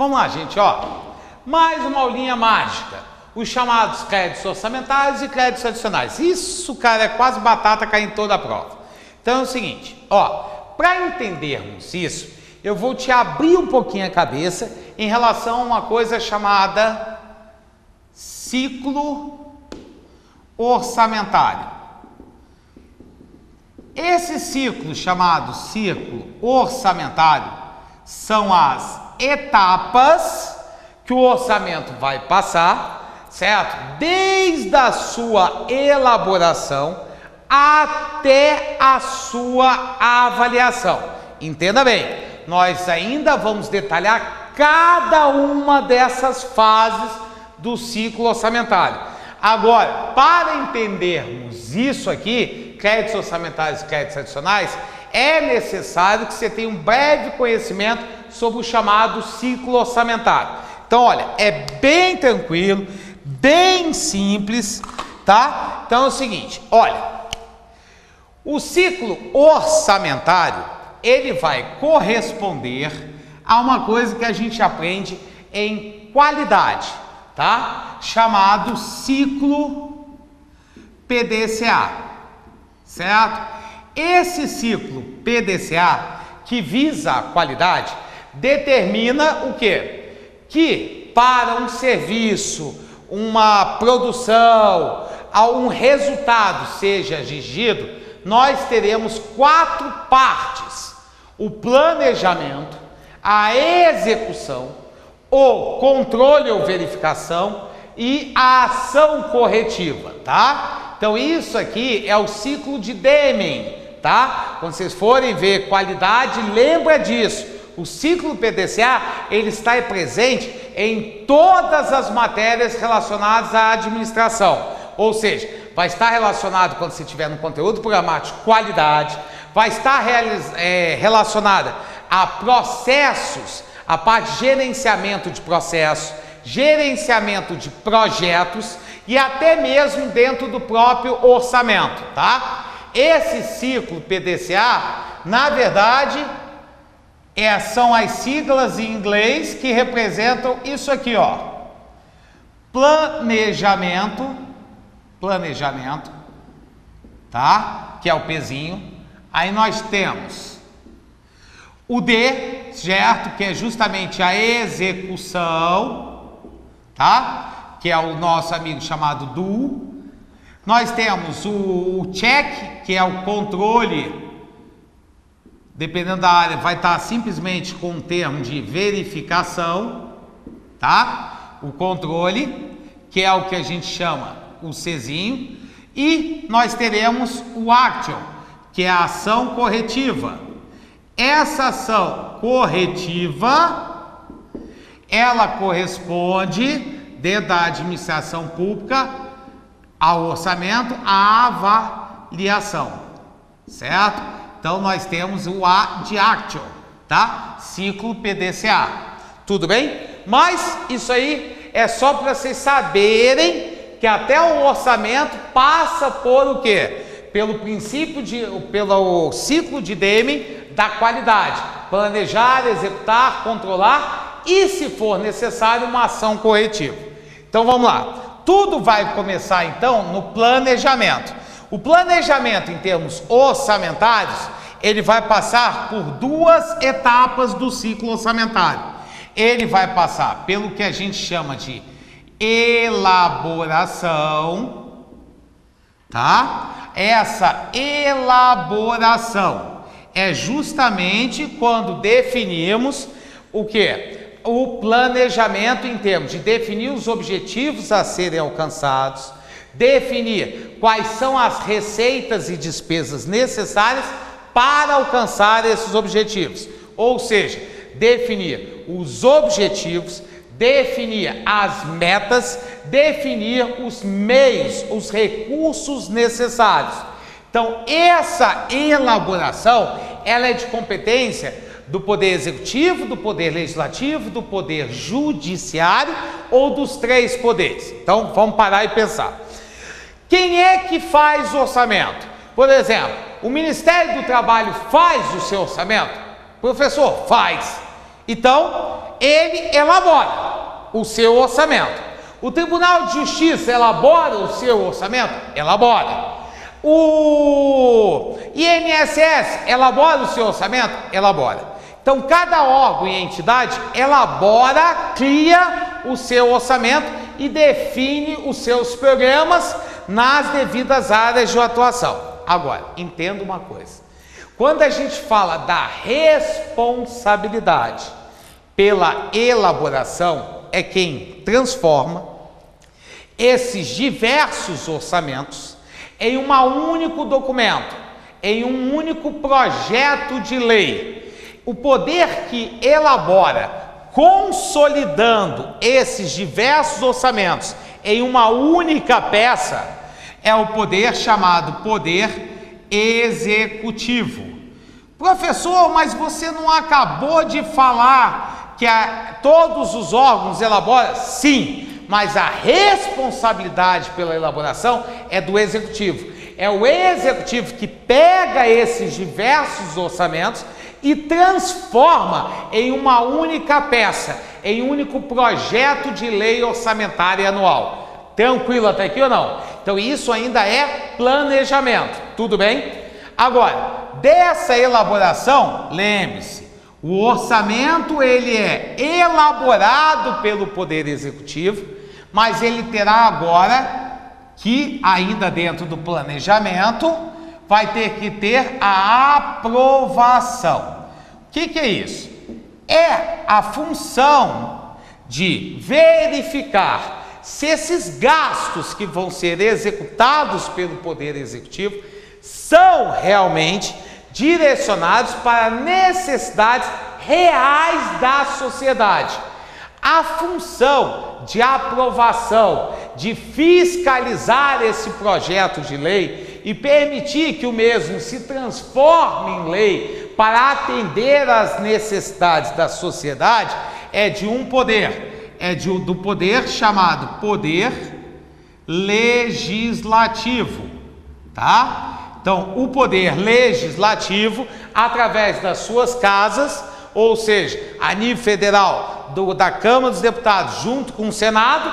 Vamos lá, gente, ó. Mais uma aulinha mágica. Os chamados créditos orçamentários e créditos adicionais. Isso, cara, é quase batata cair em toda a prova. Então é o seguinte, ó. Para entendermos isso, eu vou te abrir um pouquinho a cabeça em relação a uma coisa chamada ciclo orçamentário. Esse ciclo chamado ciclo orçamentário são as etapas que o orçamento vai passar, certo? Desde a sua elaboração até a sua avaliação. Entenda bem, nós ainda vamos detalhar cada uma dessas fases do ciclo orçamentário. Agora, para entendermos isso aqui, créditos orçamentários e créditos adicionais, é necessário que você tenha um breve conhecimento sobre o chamado ciclo orçamentário. Então, olha, é bem tranquilo, bem simples, tá? Então é o seguinte, olha, o ciclo orçamentário, ele vai corresponder a uma coisa que a gente aprende em qualidade, tá? Chamado ciclo PDCA, certo? Esse ciclo PDCA, que visa a qualidade, determina o quê? Que para um serviço, uma produção, um resultado seja atingido, nós teremos 4 partes: o planejamento, a execução, o controle ou verificação e a ação corretiva, tá? Então isso aqui é o ciclo de Deming, tá? Quando vocês forem ver qualidade, lembra disso. O ciclo PDCA, ele está presente em todas as matérias relacionadas à administração. Ou seja, vai estar relacionado quando você estiver no conteúdo programático qualidade, vai estar relacionada a processos, a parte de gerenciamento de processos, gerenciamento de projetos e até mesmo dentro do próprio orçamento, tá? Esse ciclo PDCA, na verdade, são as siglas em inglês que representam isso aqui, ó. Planejamento, tá? Que é o Pzinho. Aí nós temos o D, certo? Que é justamente a execução, tá? Que é o nosso amigo chamado Do. Nós temos o check, que é o controle. Dependendo da área, vai estar simplesmente com o termo de verificação, tá? O controle, que é o que a gente chama o Czinho. E nós teremos o action, que é a ação corretiva. Essa ação corretiva, ela corresponde, dentro da administração pública, ao orçamento, à avaliação, certo? Então, nós temos o A de Action, tá? Ciclo PDCA. Tudo bem? Mas isso aí é só para vocês saberem que até o orçamento passa por o quê? Pelo ciclo de Deming da qualidade. Planejar, executar, controlar e, se for necessário, uma ação corretiva. Então, vamos lá. Tudo vai começar, então, no planejamento. O planejamento em termos orçamentários, ele vai passar por 2 etapas do ciclo orçamentário. Ele vai passar pelo que a gente chama de elaboração, tá? Essa elaboração é justamente quando definimos o quê? O planejamento em termos de definir os objetivos a serem alcançados, definir quais são as receitas e despesas necessárias para alcançar esses objetivos. Ou seja, definir os objetivos, definir as metas, definir os meios, os recursos necessários. Então, essa elaboração, ela é de competência do Poder Executivo, do Poder Legislativo, do Poder Judiciário ou dos 3 poderes. Então, vamos parar e pensar. Quem é que faz o orçamento? Por exemplo, o Ministério do Trabalho faz o seu orçamento? Professor, faz. Então, ele elabora o seu orçamento. O Tribunal de Justiça elabora o seu orçamento? Elabora. O INSS elabora o seu orçamento? Elabora. Então, cada órgão e entidade elabora, cria o seu orçamento e define os seus programas nas devidas áreas de atuação. Agora, entenda uma coisa. Quando a gente fala da responsabilidade pela elaboração, é quem transforma esses diversos orçamentos em um único documento, em um único projeto de lei. O poder que elabora, consolidando esses diversos orçamentos em uma única peça, é o poder chamado poder executivo. Professor, mas você não acabou de falar que todos os órgãos elaboram? Sim, mas a responsabilidade pela elaboração é do executivo. É o executivo que pega esses diversos orçamentos e transforma em uma única peça, em um único projeto de lei orçamentária anual. Tranquilo até aqui ou não? Então isso ainda é planejamento, tudo bem? Agora, dessa elaboração, lembre-se, o orçamento ele é elaborado pelo Poder Executivo, mas ele terá agora que, ainda dentro do planejamento, vai ter que ter a aprovação. O que é isso? É a função de verificar se esses gastos que vão ser executados pelo Poder Executivo são realmente direcionados para necessidades reais da sociedade. A função de aprovação, de fiscalizar esse projeto de lei e permitir que o mesmo se transforme em lei para atender às necessidades da sociedade é de um poder, do poder chamado poder legislativo, tá? Então, o poder legislativo, através das suas casas, ou seja, a nível federal, da Câmara dos Deputados, junto com o Senado,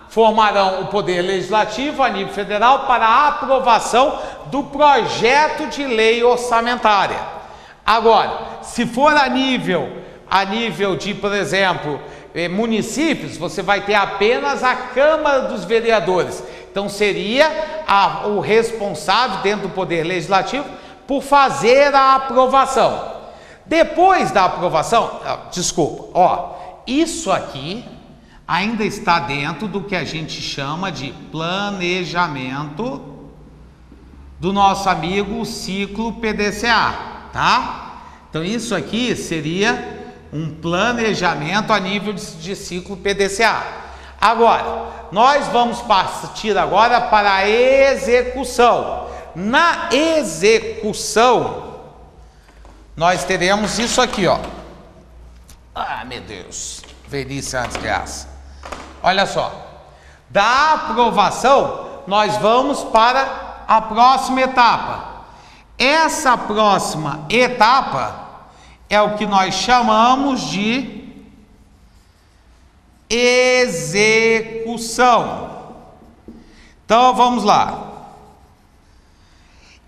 formarão o Poder Legislativo a nível federal para a aprovação do projeto de lei orçamentária. Agora, se for a nível de, por exemplo, municípios, você vai ter apenas a Câmara dos Vereadores. Então, seria o responsável dentro do Poder Legislativo por fazer a aprovação. Depois da aprovação, isso aqui ainda está dentro do que a gente chama de planejamento do nosso amigo ciclo PDCA, tá? Então isso aqui seria um planejamento a nível de ciclo PDCA. Agora, nós vamos partir agora para a execução. Na execução, nós teremos isso aqui, ó. Ah, meu Deus, velhice antes graça. Olha só, da aprovação, nós vamos para a próxima etapa. Essa próxima etapa é o que nós chamamos de execução. Então, vamos lá.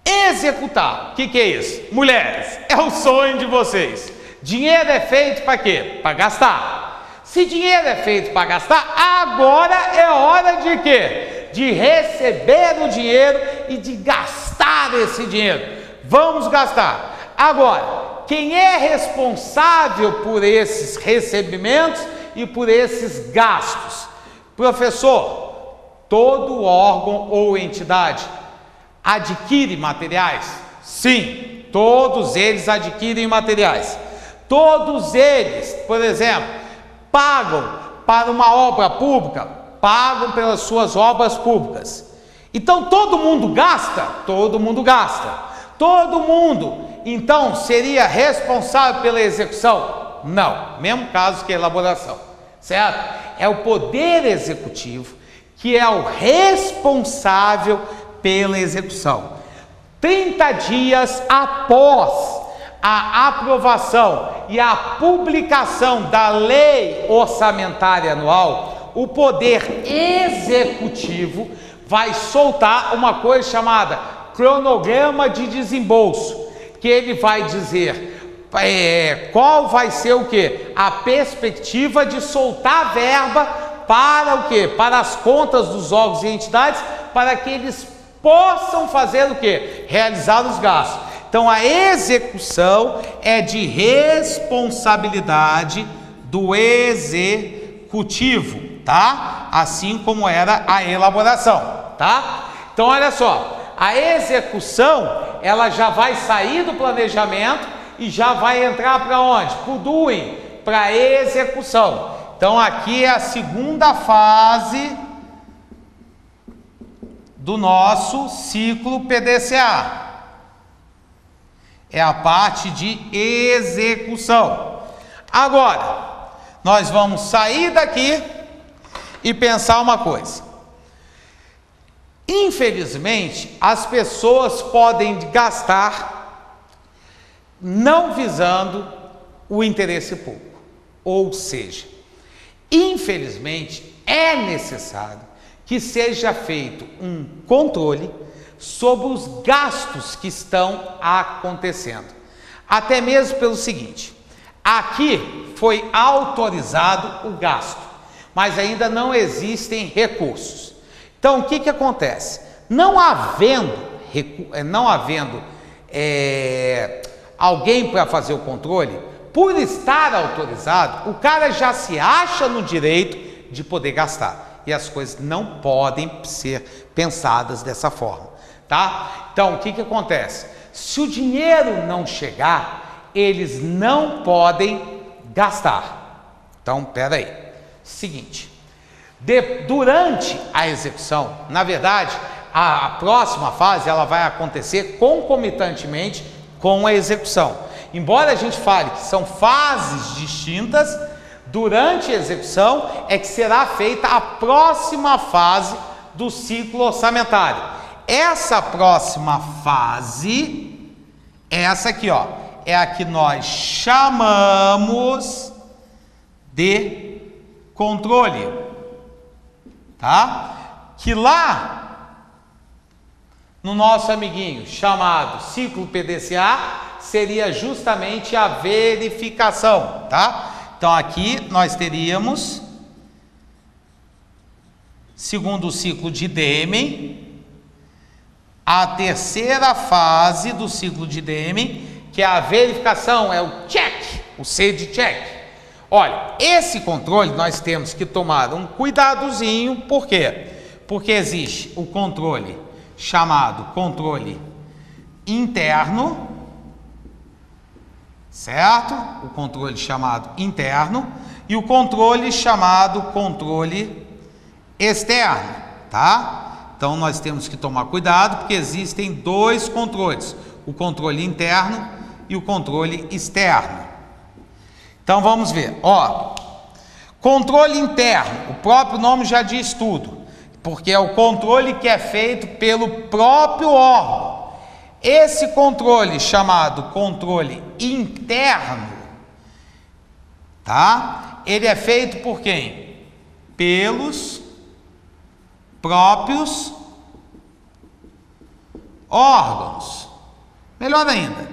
Executar, o que é isso? Mulheres, é o sonho de vocês. Dinheiro é feito para quê? Para gastar. Se dinheiro é feito para gastar, agora é hora de quê? De receber o dinheiro e de gastar esse dinheiro. Vamos gastar. Agora, quem é responsável por esses recebimentos e por esses gastos? Professor, todo órgão ou entidade adquire materiais? Sim, todos eles adquirem materiais. Todos eles, por exemplo, pagam para uma obra pública, pagam pelas suas obras públicas. Então todo mundo gasta? Todo mundo gasta. Todo mundo, então, seria responsável pela execução? Não, mesmo caso que a elaboração, certo? É o Poder Executivo que é o responsável pela execução. 30 dias após a aprovação e a publicação da lei orçamentária anual, o poder executivo vai soltar uma coisa chamada cronograma de desembolso, que ele vai dizer qual vai ser o quê? A perspectiva de soltar verba para o quê? Para as contas dos órgãos e entidades, para que eles possam fazer o quê? Realizar os gastos. Então a execução é de responsabilidade do executivo, tá? Assim como era a elaboração, tá? Então olha só, a execução ela já vai sair do planejamento e já vai entrar para onde? Para o doing, para a execução. Então aqui é a segunda fase do nosso ciclo PDCA. É a parte de execução. Agora, nós vamos sair daqui e pensar uma coisa. Infelizmente, as pessoas podem gastar não visando o interesse público. Ou seja, infelizmente, é necessário que seja feito um controle sobre os gastos que estão acontecendo. Até mesmo pelo seguinte, aqui foi autorizado o gasto, mas ainda não existem recursos. Então, o que acontece? Não havendo alguém para fazer o controle, por estar autorizado, o cara já se acha no direito de poder gastar. E as coisas não podem ser pensadas dessa forma, tá? Então, o que acontece? Se o dinheiro não chegar, eles não podem gastar. Então, pera aí. Seguinte, durante a execução, na verdade, a próxima fase ela vai acontecer concomitantemente com a execução. Embora a gente fale que são fases distintas, durante a execução é que será feita a próxima fase do ciclo orçamentário. Essa próxima fase, essa aqui, ó, é a que nós chamamos de controle, tá? Que lá no nosso amiguinho chamado ciclo PDCA seria justamente a verificação, tá? Então aqui nós teríamos, segundo o ciclo de Deming, a terceira fase do ciclo de Deming, que é a verificação, é o check, o C de check. Olha, esse controle nós temos que tomar um cuidadozinho, por quê? Porque existe o controle chamado controle interno, certo? O controle chamado interno e o controle chamado controle externo, tá? Então nós temos que tomar cuidado porque existem dois controles, o controle interno e o controle externo. Então vamos ver, ó, controle interno, o próprio nome já diz tudo, porque é o controle que é feito pelo próprio órgão. Esse controle chamado controle interno, tá? Ele é feito por quem? Pelos próprios órgãos. Melhor ainda,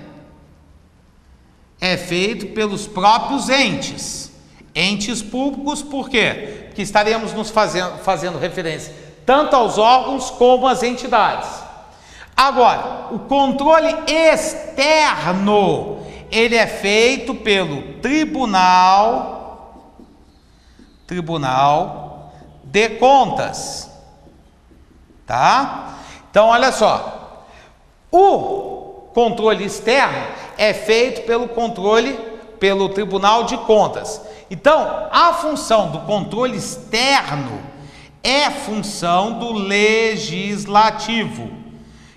é feito pelos próprios entes. Entes públicos, por quê? Porque estaremos nos fazendo referência tanto aos órgãos como às entidades. Agora, o controle externo, ele é feito pelo Tribunal de Contas, tá? Então, olha só, o controle externo é feito pelo Tribunal de Contas. Então, a função do controle externo é função do legislativo.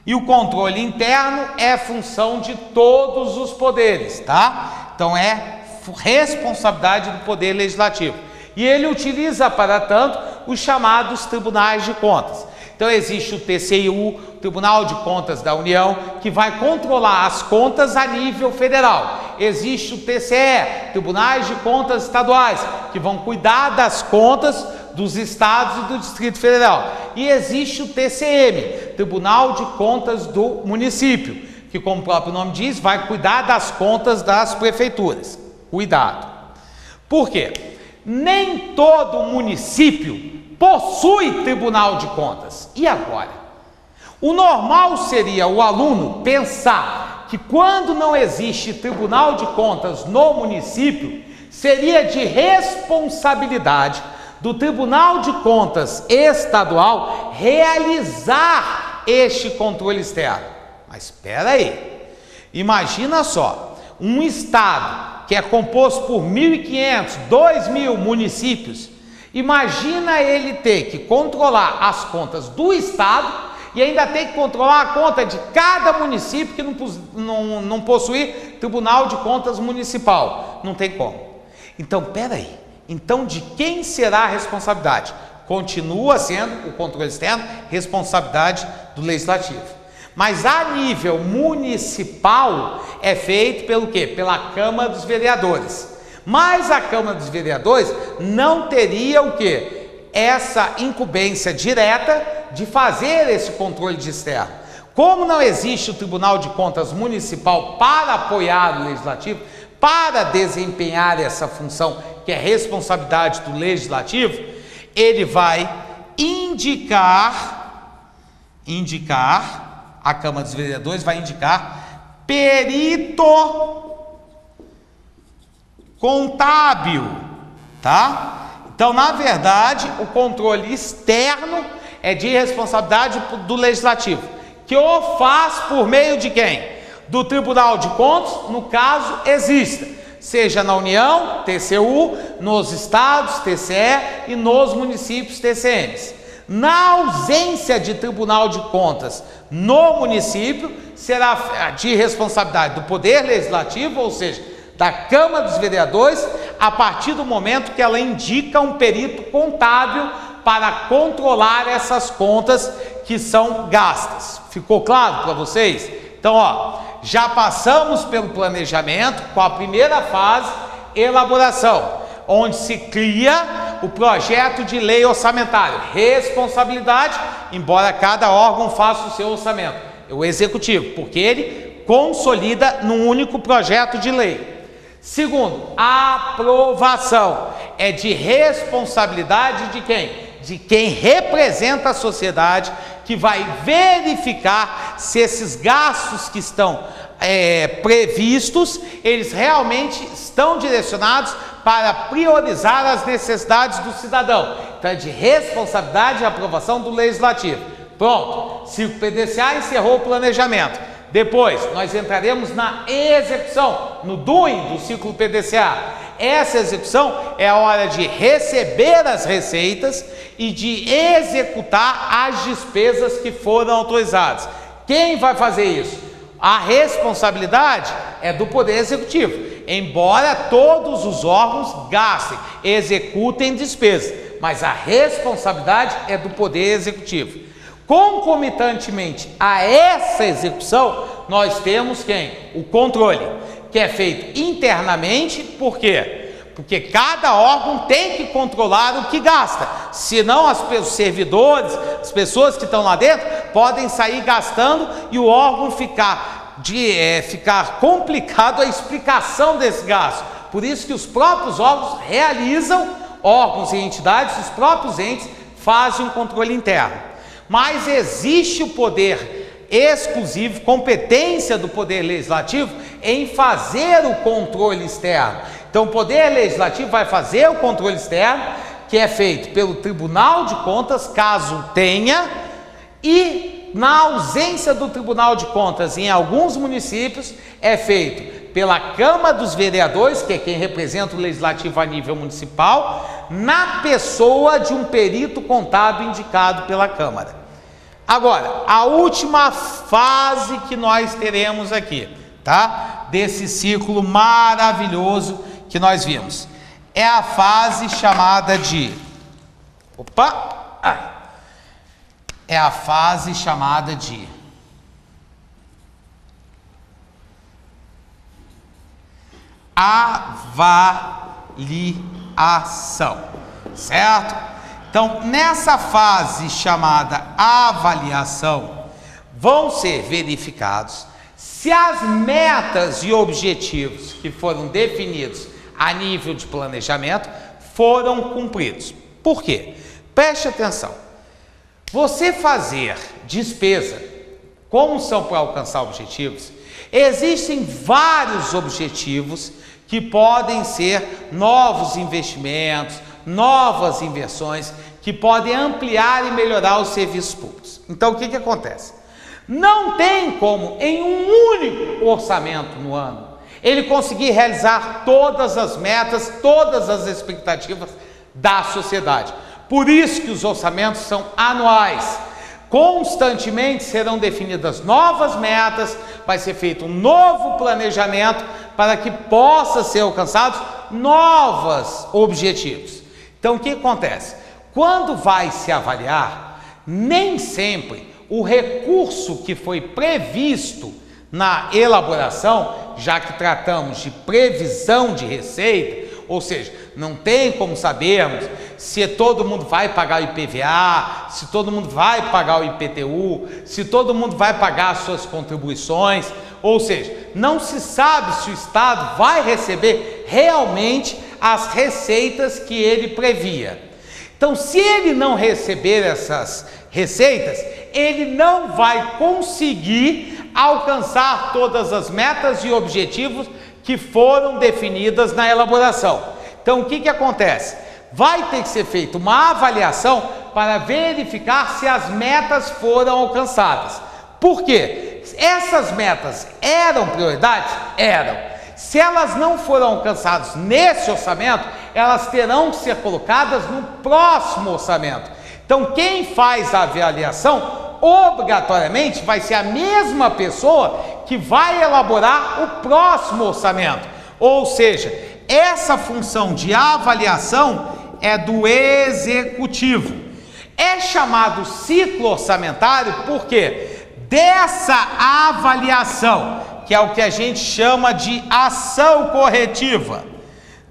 E o controle interno é função de todos os poderes, tá? Então é responsabilidade do poder legislativo. E ele utiliza, para tanto, os chamados tribunais de contas. Então existe o TCU, Tribunal de Contas da União, que vai controlar as contas a nível federal. Existe o TCE, Tribunais de Contas Estaduais, que vão cuidar das contas dos estados e do Distrito Federal. E existe o TCM, Tribunal de Contas do Município, que, como o próprio nome diz, vai cuidar das contas das prefeituras. Cuidado. Por quê? Nem todo município possui Tribunal de Contas. E agora? O normal seria o aluno pensar que quando não existe Tribunal de Contas no município, seria de responsabilidade do Tribunal de Contas Estadual realizar este controle externo. Mas espera aí, imagina só, um estado que é composto por 1.500, 2.000 municípios, imagina ele ter que controlar as contas do estado e ainda ter que controlar a conta de cada município que não possui Tribunal de Contas Municipal. Não tem como. Então, espera aí. Então, de quem será a responsabilidade? Continua sendo o controle externo responsabilidade do Legislativo. Mas a nível municipal é feito pelo quê? Pela Câmara dos Vereadores. Mas a Câmara dos Vereadores não teria o quê? Essa incumbência direta de fazer esse controle de externo. Como não existe o Tribunal de Contas Municipal para apoiar o Legislativo, para desempenhar essa função que é responsabilidade do Legislativo, ele vai indicar, a Câmara dos Vereadores vai indicar perito contábil, tá? Então, na verdade, o controle externo é de responsabilidade do Legislativo, que o faz por meio de quem? Do Tribunal de Contas, no caso, exista, seja na União, TCU, nos estados, TCE, e nos municípios, TCMs. Na ausência de Tribunal de Contas no município, será de responsabilidade do Poder Legislativo, ou seja, da Câmara dos Vereadores, a partir do momento que ela indica um perito contábil para controlar essas contas que são gastas. Ficou claro para vocês? Então, ó, já passamos pelo planejamento com a primeira fase, elaboração, onde se cria o projeto de lei orçamentário. Responsabilidade, embora cada órgão faça o seu orçamento, o executivo, porque ele consolida num único projeto de lei. Segundo, a aprovação é de responsabilidade de quem? De quem representa a sociedade, que vai verificar se esses gastos que estão previstos, eles realmente estão direcionados para priorizar as necessidades do cidadão. Então é de responsabilidade e aprovação do Legislativo. Pronto, ciclo PDCA encerrou o planejamento. Depois, nós entraremos na execução, no doing do ciclo PDCA. Essa execução é a hora de receber as receitas e de executar as despesas que foram autorizadas. Quem vai fazer isso? A responsabilidade é do Poder Executivo, embora todos os órgãos gastem, executem despesas, mas a responsabilidade é do Poder Executivo. Concomitantemente a essa execução, nós temos quem? O controle, que é feito internamente. Por quê? Porque cada órgão tem que controlar o que gasta, senão os servidores, as pessoas que estão lá dentro, podem sair gastando e o órgão ficar complicado a explicação desse gasto. Por isso que os próprios órgãos realizam, órgãos e entidades, os próprios entes fazem um controle interno. Mas existe o poder exclusivo, competência do Poder Legislativo em fazer o controle externo. Então, o Poder Legislativo vai fazer o controle externo, que é feito pelo Tribunal de Contas, caso tenha, e na ausência do Tribunal de Contas em alguns municípios, é feito pela Câmara dos Vereadores, que é quem representa o Legislativo a nível municipal, na pessoa de um perito contábil indicado pela Câmara. Agora, a última fase que nós teremos aqui, tá? Desse ciclo maravilhoso que nós vimos, é a fase chamada de... é a fase chamada de avaliação, certo? Então, nessa fase chamada avaliação, vão ser verificados se as metas e objetivos que foram definidos a nível de planejamento foram cumpridos. Por quê? Preste atenção. Você fazer despesa, como são para alcançar objetivos, existem vários objetivos que podem ser novos investimentos, novas inversões, que podem ampliar e melhorar os serviços públicos. Então, o que acontece? Não tem como, em um único orçamento no ano, ele conseguir realizar todas as metas, todas as expectativas da sociedade. Por isso que os orçamentos são anuais. Constantemente serão definidas novas metas, vai ser feito um novo planejamento para que possa ser alcançados novos objetivos. Então, o que acontece? Quando vai se avaliar, nem sempre o recurso que foi previsto na elaboração, já que tratamos de previsão de receita, ou seja, não tem como sabermos se todo mundo vai pagar o IPVA, se todo mundo vai pagar o IPTU, se todo mundo vai pagar as suas contribuições, ou seja, não se sabe se o Estado vai receber realmente as receitas que ele previa. Então, se ele não receber essas receitas, ele não vai conseguir alcançar todas as metas e objetivos que foram definidas na elaboração. Então, o que acontece? Vai ter que ser feita uma avaliação para verificar se as metas foram alcançadas. Por quê? Essas metas eram prioridades? Eram. Se elas não foram alcançadas nesse orçamento, elas terão que ser colocadas no próximo orçamento. Então, quem faz a avaliação, obrigatoriamente, vai ser a mesma pessoa que vai elaborar o próximo orçamento. Ou seja, essa função de avaliação é do executivo. É chamado ciclo orçamentário porque dessa avaliação, que é o que a gente chama de ação corretiva,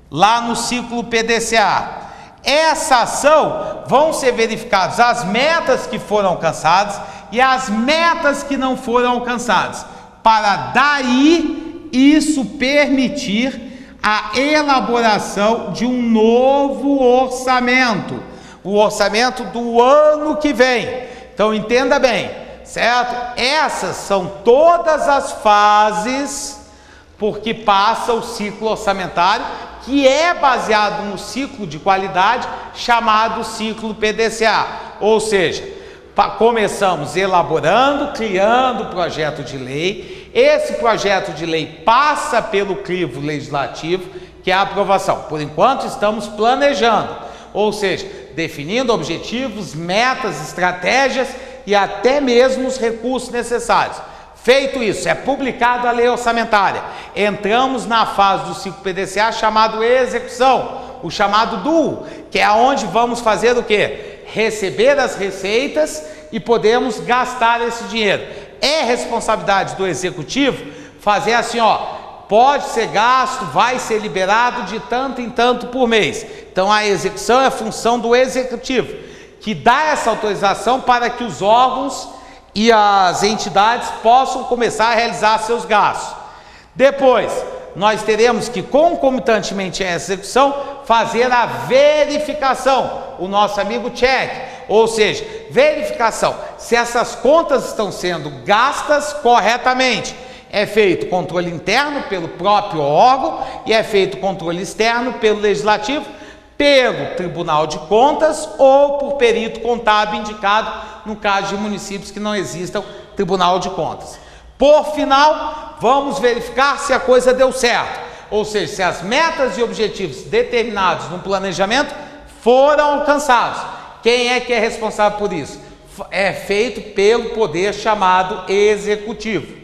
lá no ciclo PDCA, essa ação vão ser verificadas as metas que foram alcançadas e as metas que não foram alcançadas, para daí isso permitir a elaboração de um novo orçamento, o orçamento do ano que vem. Então entenda bem, certo? Essas são todas as fases por que passa o ciclo orçamentário, que é baseado no ciclo de qualidade chamado ciclo PDCA. Ou seja, começamos elaborando, criando o projeto de lei. Esse projeto de lei passa pelo crivo legislativo, que é a aprovação. Por enquanto estamos planejando, ou seja, definindo objetivos, metas, estratégias e até mesmo os recursos necessários. Feito isso, é publicada a lei orçamentária. Entramos na fase do ciclo PDCA chamado execução, o chamado DUO, que é onde vamos fazer o quê? Receber as receitas e podemos gastar esse dinheiro. É responsabilidade do executivo fazer assim, ó, pode ser gasto, vai ser liberado de tanto em tanto por mês. Então a execução é a função do executivo, que dá essa autorização para que os órgãos e as entidades possam começar a realizar seus gastos. Depois, nós teremos que, concomitantemente à execução, fazer a verificação, o nosso amigo check, ou seja, verificação se essas contas estão sendo gastas corretamente. É feito controle interno pelo próprio órgão e é feito controle externo pelo legislativo, pelo Tribunal de Contas ou por perito contábil indicado no caso de municípios que não existam Tribunal de Contas. Por final, vamos verificar se a coisa deu certo, ou seja, se as metas e objetivos determinados no planejamento foram alcançados. Quem é que é responsável por isso? É feito pelo poder chamado executivo.